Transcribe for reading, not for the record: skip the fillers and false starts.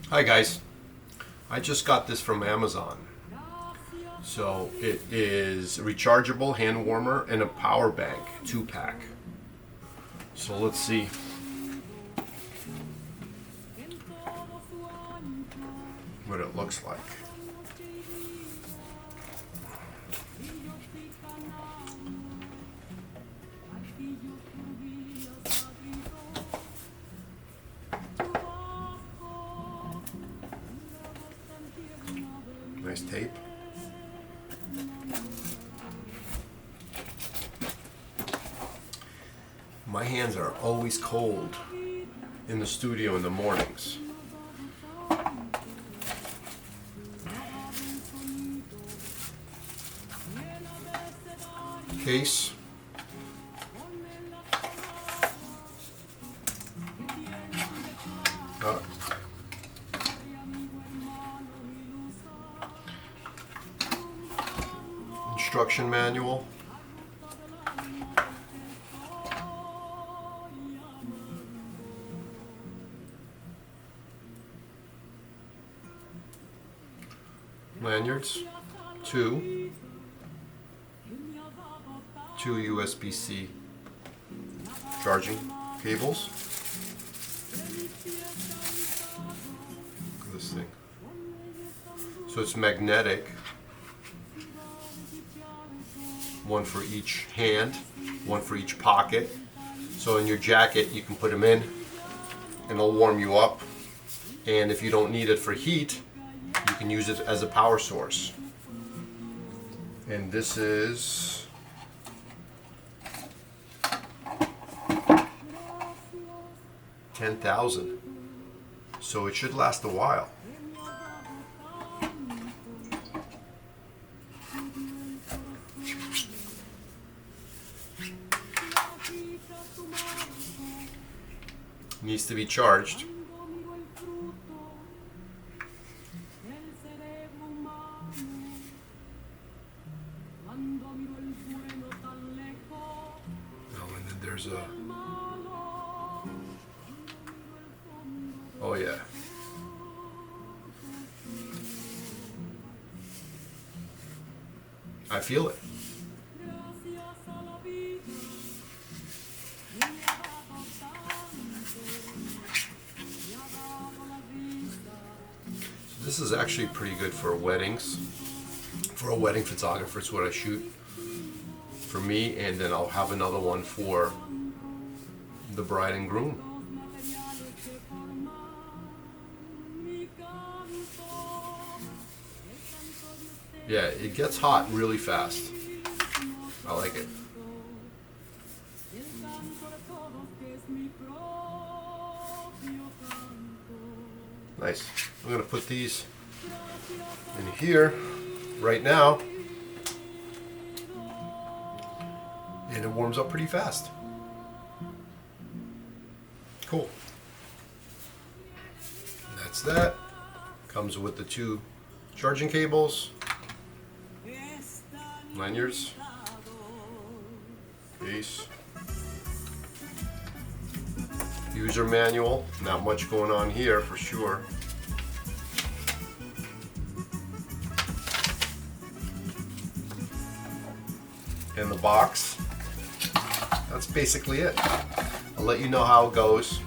Hi guys, I just got this from Amazon. So it is a rechargeable hand warmer and a power bank 2-pack. So let's see. What it looks like. Nice tape. My hands are always cold in the studio in the mornings. Case. Instruction manual. Lanyards. Two USB-C charging cables. Look at this thing. So it's magnetic. One for each hand, one for each pocket. So in your jacket you can put them in and it'll warm you up. And if you don't need it for heat, you can use it as a power source. And this is $10,000. So it should last a while. Needs to be charged. Oh, and then there's a... Oh yeah. I feel it. This is actually pretty good for weddings. For a wedding photographer, it's what I shoot for me, and then I'll have another one for the bride and groom. Yeah, it gets hot really fast. I like it. Nice. I'm going to put these in here right now, and it warms up pretty fast. Cool. That's that. Comes with the two charging cables, lanyards, case, user manual. Not much going on here for sure. And the box. That's basically it. I'll let you know how it goes.